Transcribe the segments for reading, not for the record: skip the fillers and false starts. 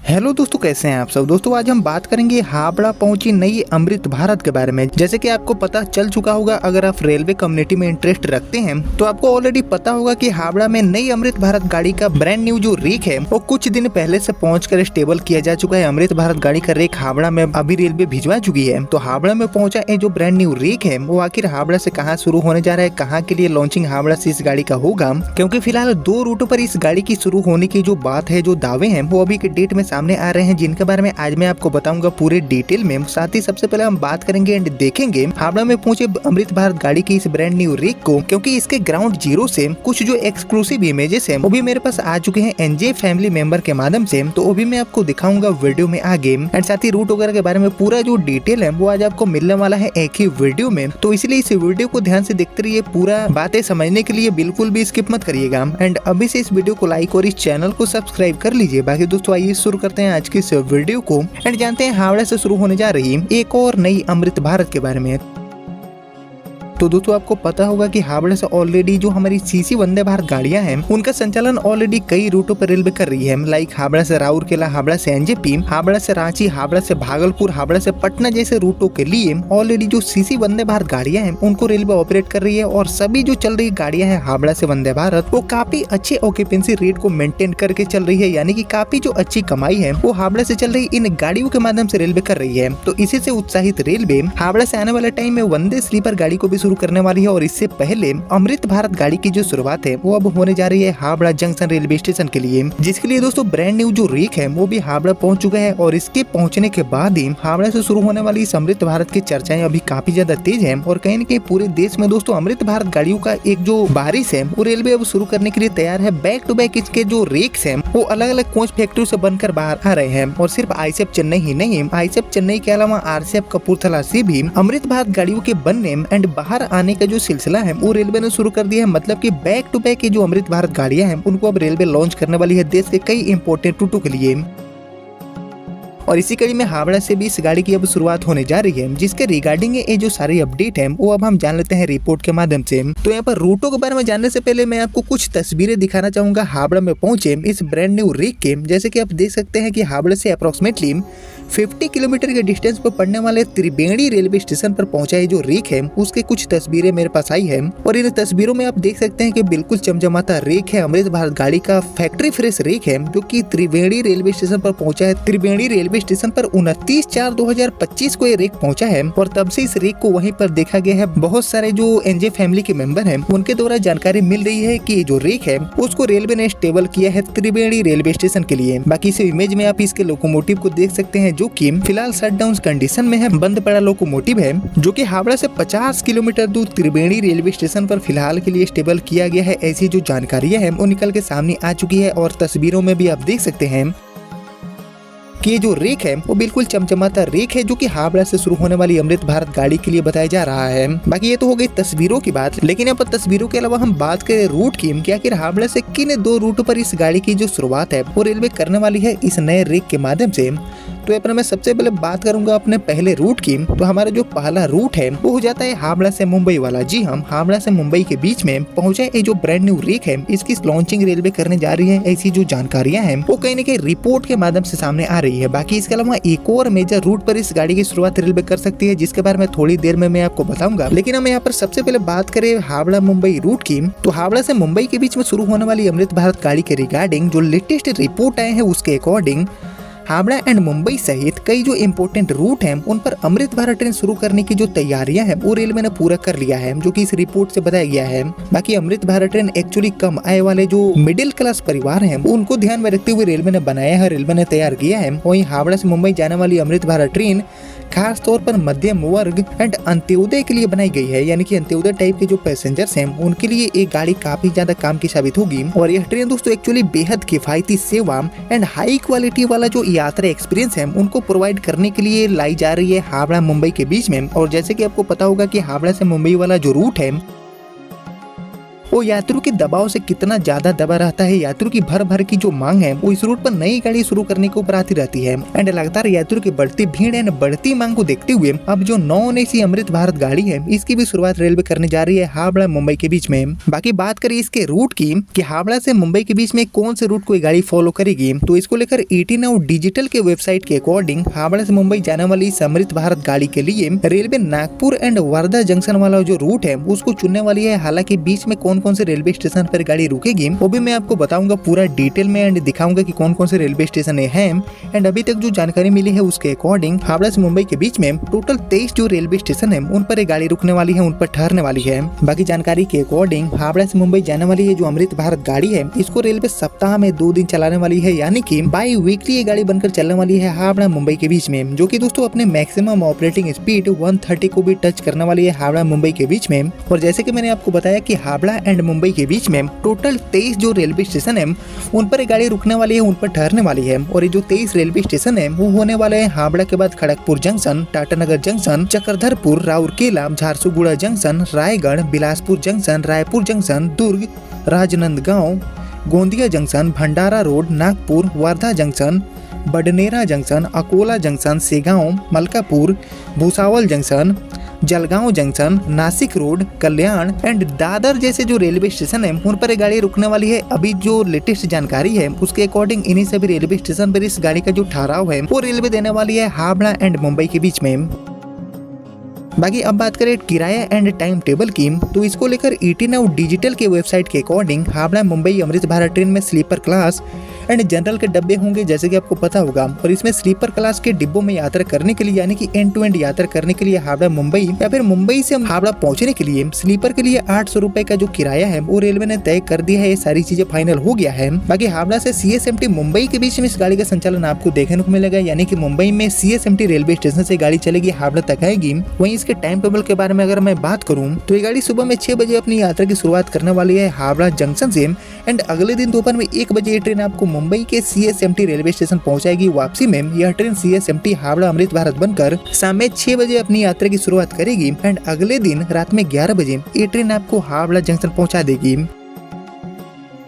Hello दोस्तों, कैसे हैं आप सब। दोस्तों आज हम बात करेंगे हावड़ा पहुंची नई अमृत भारत के बारे में। जैसे कि आपको पता चल चुका होगा, अगर आप रेलवे कम्युनिटी में इंटरेस्ट रखते हैं तो आपको ऑलरेडी पता होगा कि हावड़ा में नई अमृत भारत गाड़ी का ब्रांड न्यू जो रेक है वो कुछ दिन पहले से पहुंचकर स्टेबल किया जा चुका है। अमृत भारत गाड़ी का रेक हावड़ा में अभी रेलवे भिजवा चुकी है। तो हावड़ा में पहुंचा है जो ब्रांड न्यू रेक है वो आखिर हावड़ा से कहाँ शुरू होने जा रहा है, कहाँ के लिए लॉन्चिंग हावड़ा से इस गाड़ी का होगा, क्योंकि फिलहाल 2 रूटों पर इस गाड़ी की शुरू होने की जो बात है, जो दावे हैं वो अभी के डेट में सामने आ रहे हैं, जिनके बारे में आज मैं आपको बताऊंगा पूरे डिटेल में। साथ ही सबसे पहले हम बात करेंगे एंड देखेंगे हावड़ा में पहुंचे अमृत भारत गाड़ी की इस ब्रांड न्यू रेक को, क्योंकि इसके ग्राउंड जीरो से कुछ जो एक्सक्लूसिव इमेजेस हैं वो भी मेरे पास आ चुके हैं एनजे फैमिली मेंबर के माध्यम से, तो वो भी मैं आपको दिखाऊंगा वीडियो में आगे। एंड साथ ही रूट वगैरह के बारे में पूरा जो डिटेल है वो आज आपको मिलने वाला है एक ही वीडियो में, तो इसलिए इस वीडियो को ध्यान से देखते रहिए। पूरा बातें समझने के लिए बिल्कुल भी स्किप मत करिएगा एंड अभी से इस वीडियो को लाइक और इस चैनल को सब्सक्राइब कर लीजिए। बाकी दोस्तों आइए शुरू करते हैं आज की इस वीडियो को एंड जानते हैं हावड़ा से शुरू होने जा रही एक और नई अमृत भारत के बारे में। तो दोस्तों आपको पता होगा कि हावड़ा से ऑलरेडी जो हमारी सीसी वंदे भारत गाड़ियां हैं उनका संचालन ऑलरेडी कई रूटों पर रेलवे कर रही है, लाइक हावड़ा से राउरकेला, हावड़ा से एनजेपी, हावड़ा से रांची, हावड़ा से भागलपुर, हावड़ा से पटना जैसे रूटों के लिए ऑलरेडी जो सीसी वंदे भारत गाड़ियां हैं उनको रेलवे ऑपरेट कर रही है। और सभी जो चल रही गाड़ियां हैं हावड़ा से वंदे भारत वो काफी अच्छे ऑक्यूपेंसी रेट को मेंटेन करके चल रही है, यानी कि काफी जो अच्छी कमाई है वो हावड़ा से चल रही इन गाड़ियों के माध्यम से रेलवे कर रही है। तो इसी से उत्साहित रेलवे हावड़ा से आने वाले टाइम में वंदे स्लीपर गाड़ी को भी शुरू करने वाली है। और इससे पहले अमृत भारत गाड़ी की जो शुरुआत है वो अब होने जा रही है हावड़ा जंक्शन रेलवे स्टेशन के लिए, जिसके लिए दोस्तों ब्रांड न्यू जो रेक है वो भी हावड़ा पहुंच चुका है। और इसके पहुंचने के बाद ही हावड़ा से शुरू होने वाली इस अमृत भारत की चर्चाएं अभी काफी ज्यादा तेज है। और कहीं न कहीं पूरे देश में दोस्तों अमृत भारत गाड़ियों का एक जो बारिश है वो रेलवे अब शुरू करने के लिए तैयार है। बैक टू बैक इसके जो रेक्स है वो अलग अलग कोच फैक्ट्री से बनकर बाहर आ रहे हैं। और सिर्फ आईसीएफ चेन्नई ही नहीं, आईसीएफ चेन्नई के अलावा आरसीएफ कपूरथला से भी अमृत भारत गाड़ियों के बनने एंड बाहर आने का जो सिलसिला है वो रेलवे ने शुरू कर दिया है। मतलब कि बैक टू बैक जो अमृत भारत गाड़ियां हैं उनको अब रेलवे लॉन्च करने वाली है देश के कई इंपोर्टेंट रूटों के लिए। और इसी कड़ी में हावड़ा से भी इस गाड़ी की अब शुरुआत होने जा रही है, जिसके रिगार्डिंग ये जो सारी अपडेट है वो अब हम जान लेते हैं रिपोर्ट के माध्यम से। तो यहाँ पर रूटों के बारे में जानने से पहले मैं आपको कुछ तस्वीरें दिखाना चाहूंगा हावड़ा में पहुंचे इस ब्रांड न्यू रेक के। जैसे कि आप देख सकते हैं कि हावड़ा से अप्रोक्सीमेटली 50 किलोमीटर के डिस्टेंस पर पड़ने वाले त्रिवेणी रेलवे स्टेशन पर पहुंचा है जो रेक है उसके कुछ तस्वीरें मेरे पास आई है। और इन तस्वीरों में आप देख सकते हैं कि बिल्कुल चमचमाता रेक है, अमृत भारत गाड़ी का फैक्ट्री फ्रेश रेक है जो कि त्रिवेणी रेलवे स्टेशन पर पहुंचा है। त्रिवेणी रेलवे स्टेशन पर 29/4/2025 को ये रेक पहुंचा है और तब से इस रेक को वहीं पर देखा गया है। बहुत सारे जो एनजे फैमिली के मेंबर हैं उनके द्वारा जानकारी मिल रही है कि जो रेक है उसको रेलवे ने स्टेबल किया है त्रिवेणी रेलवे स्टेशन के लिए। बाकी इस इमेज में आप इसके लोकोमोटिव को देख सकते हैं जो कि फिलहाल शटडाउन कंडीशन में है, बंद पड़ा लोकोमोटिव है, जो कि हावड़ा से 50 किलोमीटर दूर त्रिवेणी रेलवे स्टेशन पर फिलहाल के लिए स्टेबल किया गया है। ऐसी जो जानकारियां हैं वो निकल के सामने आ चुकी है। और तस्वीरों में भी आप देख सकते हैं कि ये जो रेक है वो बिल्कुल चमचमाता रेक है जो कि हावड़ा से शुरू होने वाली अमृत भारत गाड़ी के लिए बताया जा रहा है। बाकी ये तो हो गई तस्वीरों की बात, लेकिन यहाँ पर तस्वीरों के अलावा हम बात करें रूट की कि आखिर हावड़ा से किन 2 रूटों पर इस गाड़ी की जो शुरुआत है वो रेलवे करने वाली है इस नए रेक के माध्यम से। तो यहाँ पर मैं सबसे पहले बात करूंगा अपने पहले रूट की। तो हमारा जो पहला रूट है वो हो जाता है हावड़ा से मुंबई वाला। जी हम हावड़ा से मुंबई के बीच में पहुंचा ये जो ब्रांड न्यू रेक है इसकी लॉन्चिंग रेलवे करने जा रही है। ऐसी जो जानकारियां हैं वो कहीं न कहीं रिपोर्ट के माध्यम से सामने आ रही है। बाकी इसके अलावा एक और मेजर रूट पर इस गाड़ी की शुरुआत रेलवे कर सकती है, जिसके बारे में थोड़ी देर में मैं आपको बताऊंगा। लेकिन हम यहाँ पर सबसे पहले बात करें हावड़ा मुंबई रूट की। तो हावड़ा से मुंबई के बीच में शुरू होने वाली अमृत भारत गाड़ी के रिगार्डिंग जो लेटेस्ट रिपोर्ट आए हैं उसके अकॉर्डिंग हावड़ा एंड मुंबई सहित कई जो इम्पोर्टेंट रूट हैं उन पर अमृत भारत ट्रेन शुरू करने की जो तैयारियां हैं वो रेलवे ने पूरा कर लिया है, जो कि इस रिपोर्ट से बताया गया है। बाकी अमृत भारत ट्रेन एक्चुअली कम आय वाले जो मिडिल क्लास परिवार हैं उनको ध्यान में रखते हुए रेलवे ने बनाया है, रेलवे ने तैयार किया है। वहीं हावड़ा से मुंबई जाने वाली अमृत भारत ट्रेन खास तौर पर मध्यम वर्ग एंड अंत्योदय के लिए बनाई गई है, यानी कि अंत्योदय टाइप के जो पैसेंजर्स हैं उनके लिए एक गाड़ी काफी ज्यादा काम की साबित होगी। और यह ट्रेन दोस्तों एक्चुअली बेहद किफायती सेवा एंड हाई क्वालिटी वाला जो यात्रा एक्सपीरियंस है उनको प्रोवाइड करने के लिए लाई जा रही है हावड़ा मुंबई के बीच में। और जैसे कि आपको पता होगा कि हावड़ा से मुंबई वाला जो रूट है वो यात्रियों के दबाव से कितना ज्यादा दबा रहता है। यात्रियों की भर भर की जो मांग है वो इस रूट पर नई गाड़ी शुरू करने के ऊपर आती रहती है एंड लगातार यात्रियों की बढ़ती भीड़ एंड बढ़ती मांग को देखते हुए अब जो नॉन एसी अमृत भारत गाड़ी है इसकी भी शुरुआत रेलवे करने जा रही है हावड़ा मुंबई के बीच में। बाकी बात करें इसके रूट की कि हावड़ा से मुंबई के बीच में कौन से रूट कोई गाड़ी फॉलो करेगी, तो इसको लेकर ET Now डिजिटल के वेबसाइट के अकॉर्डिंग हावड़ा से मुंबई जाने वाली इस अमृत भारत गाड़ी के लिए railway Nagpur and Wardha junction वाला जो रूट है उसको चुनने वाली है। हालांकि बीच में कौन कौन से रेलवे स्टेशन पर गाड़ी रुकेगी वो भी मैं आपको बताऊंगा पूरा डिटेल में एंड दिखाऊंगा कि कौन कौन से रेलवे स्टेशन है। एंड अभी तक जो जानकारी मिली है उसके अकॉर्डिंग हावड़ा से मुंबई के बीच में टोटल 23 जो रेलवे स्टेशन है उन पर गाड़ी रुकने वाली है, उन पर ठहरने वाली है। बाकी जानकारी के अकॉर्डिंग हावड़ा से मुंबई जाने वाली है जो अमृत भारत गाड़ी है इसको रेलवे सप्ताह में 2 दिन चलाने वाली है, यानी कि बाई वीकली ये गाड़ी बनकर चलने वाली है हावड़ा मुंबई के बीच में, जो कि दोस्तों अपने मैक्सिमम ऑपरेटिंग स्पीड 130 को भी टच करने वाली है हावड़ा मुंबई के बीच में। और जैसे कि मैंने आपको बताया कि हावड़ा एंड मुंबई के बीच में टोटल 23 जो रेलवे स्टेशन है उन पर गाड़ी रुकने वाली है, उन पर ठहरने वाली है। और ये जो 23 रेलवे स्टेशन है वो होने वाले हैं हावड़ा के बाद Kharagpur junction, Tatanagar junction, Chakradharpur, Rourkela, Jharsuguda junction, Raigarh, Bilaspur junction, Raipur junction, Durg, Rajnandgaon, Gondia junction, Bhandara road, Nagpur, Wardha junction, Badnera junction, Akola junction, Segaon, Malkapur, Bhusawal junction, Jalgaon junction, Nashik road, Kalyan and Dadar जैसे जो रेलवे स्टेशन है उन पर गाड़ी रुकने वाली है। अभी जो लेटेस्ट जानकारी है उसके अकॉर्डिंग इन्हीं सभी रेलवे स्टेशन पर इस गाड़ी का जो ठहराव है वो रेलवे देने वाली है हावड़ा एंड मुंबई के बीच में। बाकी अब बात करें किराया एंड टाइम टेबल की, तो इसको लेकर ET Now डिजिटल के वेबसाइट के अकॉर्डिंग हावड़ा मुंबई अमृत भारत ट्रेन में स्लीपर क्लास एंड जनरल के डब्बे होंगे जैसे कि आपको पता होगा। और इसमें स्लीपर क्लास के डिब्बों में यात्रा करने के लिए यानी कि एंड टू एंड यात्रा करने के लिए हावड़ा मुंबई या फिर मुंबई से हावड़ा पहुंचने के लिए स्लीपर के लिए 800 रुपए का जो किराया है वो रेलवे ने तय कर दिया है। ये सारी चीजें फाइनल हो गया है। बाकी हावड़ा से CSMT मुंबई के बीच में इस गाड़ी का संचालन आपको देखने को मिलेगा, यानी कि मुंबई में CSMT रेलवे स्टेशन से गाड़ी चलेगी, हावड़ा तक आएगी। वहीं इसके टाइम टेबल के बारे में अगर मैं बात करूं तो ये गाड़ी सुबह में 6 बजे अपनी यात्रा की शुरुआत करने वाली है हावड़ा जंक्शन से एंड अगले दिन दोपहर में 1 बजे ये ट्रेन आपको मुंबई के CSMT रेलवे स्टेशन पहुंचाएगी। वापसी में यह ट्रेन CSMT हावड़ा अमृत भारत बनकर शाम में 6 बजे अपनी यात्रा की शुरुआत करेगी एंड अगले दिन रात में 11 बजे ये ट्रेन आपको हावड़ा जंक्शन पहुंचा देगी।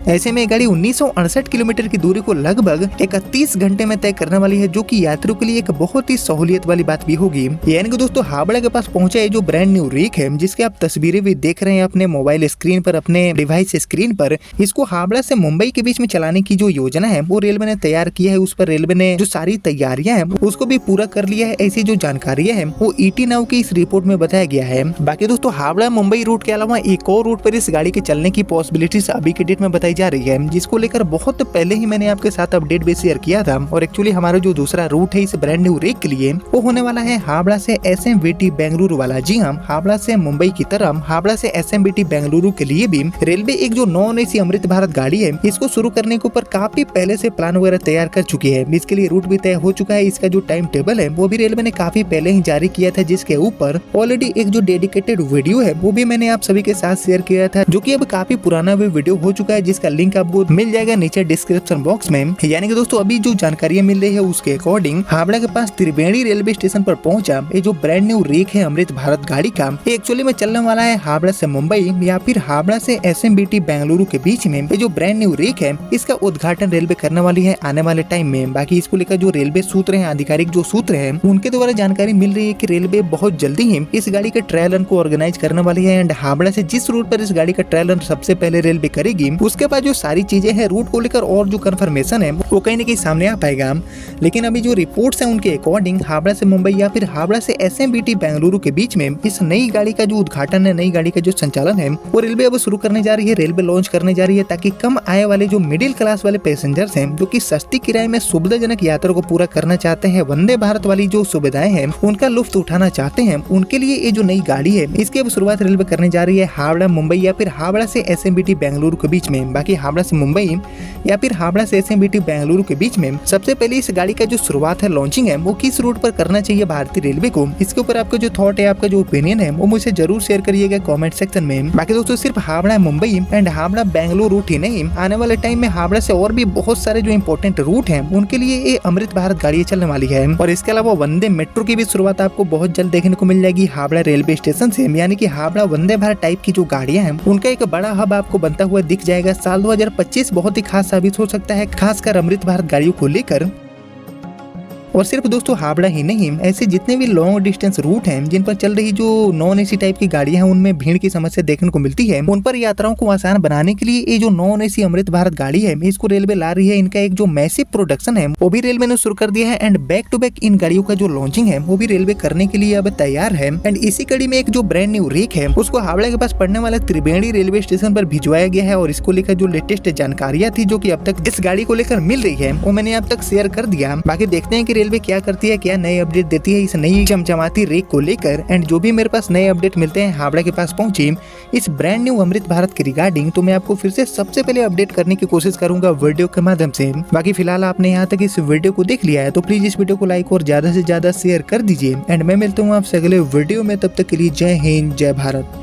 ऐसे में गाड़ी 1968 किलोमीटर की दूरी को लगभग 31 घंटे में तय करने वाली है, जो कि यात्रियों के लिए एक बहुत ही सहूलियत वाली बात भी होगी। यानी कि दोस्तों हावड़ा के पास पहुंचा है जो ब्रांड न्यू रीक है जिसके आप तस्वीरें भी देख रहे हैं अपने मोबाइल स्क्रीन पर, अपने डिवाइस स्क्रीन पर। इसको हावड़ा से मुंबई के बीच में चलाने की जो योजना है वो रेलवे ने तैयार किया है। उस पर रेलवे ने जो सारी तैयारियां है उसको भी पूरा कर लिया है। ऐसी जो जानकारियां है वो ET Now की इस रिपोर्ट में बताया गया है। बाकी दोस्तों हावड़ा मुंबई रूट के अलावा एक और रूट पर इस गाड़ी के चलने की पॉसिबिलिटीज अभी के डेट में बताई जा रही है, जिसको लेकर बहुत पहले ही मैंने आपके साथ अपडेट भी शेयर किया था। और एक्चुअली हमारा जो दूसरा रूट है इस ब्रांड न्यू रेक के लिए वो होने वाला है हावड़ा से SMBT बेंगलुरु वाला। जी हाँ, हावड़ा से मुंबई की तरफ हावड़ा से SMBT बेंगलुरु के लिए भी रेलवे एक जो नॉन एसी अमृत भारत गाड़ी है इसको शुरू करने के ऊपर काफी पहले से प्लान वगैरह तैयार कर चुकी है। इसके लिए रूट भी तय हो चुका है। इसका जो टाइम टेबल है वो भी रेलवे ने काफी पहले ही जारी किया था, जिसके ऊपर ऑलरेडी एक जो डेडिकेटेड वीडियो है वो भी मैंने आप सभी के साथ शेयर किया था, जो कि अब काफी पुराना भी वीडियो हो चुका है, जिसका लिंक आपको मिल जाएगा नीचे डिस्क्रिप्शन बॉक्स में। यानी कि दोस्तों अभी जो जानकारी मिल रही है उसके अकॉर्डिंग हावड़ा के पास त्रिवेणी रेलवे स्टेशन पर पहुंचा ये जो ब्रांड न्यू रेक है अमृत भारत गाड़ी का, एक्चुअली में चलने वाला है हावड़ा से मुंबई या फिर हावड़ा से SMBT बेंगलुरु के बीच में। ये जो ब्रांड न्यू रेक है इसका उद्घाटन रेलवे करने वाली है आने वाले टाइम में। बाकी इसको लेकर जो रेलवे सूत्र है, आधिकारिक जो सूत्र है, उनके द्वारा जानकारी मिल रही है कि रेलवे बहुत जल्दी ही इस गाड़ी के ट्रायल रन को ऑर्गेनाइज करने वाली है एंड हावड़ा से जिस रूट पर इस गाड़ी का ट्रायल रन सबसे पहले रेलवे करेगी उसके बाद जो सारी चीजें हैं रूट को लेकर और जो कंफर्मेशन है वो कहीं न कहीं सामने आ पाएगा। लेकिन अभी जो रिपोर्ट्स हैं उनके अकॉर्डिंग हावड़ा से मुंबई या फिर हावड़ा से SMBT बेंगलुरु के बीच में इस नई गाड़ी का जो उद्घाटन है, नई गाड़ी का जो संचालन है वो रेलवे अब शुरू करने जा रही है, रेलवे लॉन्च करने जा रही है, ताकि कम आय वाले जो मिडिल क्लास वाले पैसेंजर्स हैं जो कि सस्ती किराए में सुविधाजनक यात्रा को पूरा करना चाहते हैं, वंदे भारत वाली जो सुविधाएं हैं उनका लुफ्त उठाना चाहते हैं, उनके लिए ये जो नई गाड़ी है इसकी अब शुरुआत रेलवे करने जा रही है हावड़ा मुंबई या फिर हावड़ा से SMBT बेंगलुरु के बीच में। बाकी हावड़ा से मुंबई या फिर हावड़ा से SMBT बेंगलुरु के बीच में सबसे पहले इस गाड़ी का जो शुरुआत है, लॉन्चिंग है, वो किस रूट पर करना चाहिए भारतीय रेलवे को, इसके ऊपर आपका जो थॉट है, आपका जो ओपिनियन है, वो मुझे जरूर शेयर करिएगा कमेंट सेक्शन में। बाकी दोस्तों सिर्फ हावड़ा मुंबई एंड हावड़ा बेंगलुरु रूट ही नहीं, आने वाले टाइम में हावड़ा से और भी बहुत सारे जो इंपॉर्टेंट रूट हैं उनके लिए ये अमृत भारत गाड़ी चलने वाली है। और इसके अलावा वंदे मेट्रो की भी शुरुआत आपको बहुत जल्द देखने को मिल जाएगी हावड़ा रेलवे स्टेशन से, यानी कि हावड़ा वंदे भारत टाइप की जो गाड़ियां हैं उनका एक बड़ा हब आपको बनता हुआ दिख जाएगा। साल 2025 बहुत ही खास साबित हो सकता है, खासकर अमृत भारत गाड़ियों को लेकर। और सिर्फ दोस्तों हावड़ा ही नहीं, ऐसे जितने भी लॉन्ग डिस्टेंस रूट हैं जिन पर चल रही जो नॉन एसी टाइप की गाड़ियां हैं उनमें भीड़ की समस्या देखने को मिलती है, उन पर यात्राओं को आसान बनाने के लिए ये जो नॉन एसी अमृत भारत गाड़ी है इसको रेलवे ला रही है। इनका एक जो मैसिव प्रोडक्शन है वो भी रेलवे ने शुरू कर दिया है एंड बैक टू बैक इन गाड़ियों का जो लॉन्चिंग है वो भी रेलवे करने के लिए अब तैयार है। एंड इसी कड़ी में एक जो ब्रांड न्यू रेक है उसको हावड़ा के पास पड़ने वाले त्रिवेणी रेलवे स्टेशन पर भिजवाया गया है और इसको लेकर जो लेटेस्ट जानकारियां थी जो कि अब तक इस गाड़ी को लेकर मिल रही है वो मैंने अब तक शेयर कर दिया। बाकी देखते हैं कि रेलवे क्या करती है, क्या नए अपडेट देती है इस नई चमचमाती रेक को लेकर। एंड जो भी मेरे पास नए अपडेट मिलते हैं हावड़ा के पास पहुंचे इस ब्रांड न्यू अमृत भारत के रिगार्डिंग, तो मैं आपको फिर से सबसे पहले अपडेट करने की कोशिश करूंगा वीडियो के माध्यम से। बाकी फिलहाल आपने यहाँ तक इस वीडियो को देख लिया है तो प्लीज इस वीडियो को लाइक और ज्यादा से ज्यादा शेयर कर दीजिए। एंड मैं मिलता हूँ आपसे अगले वीडियो में, तब तक के लिए जय हिंद जय भारत।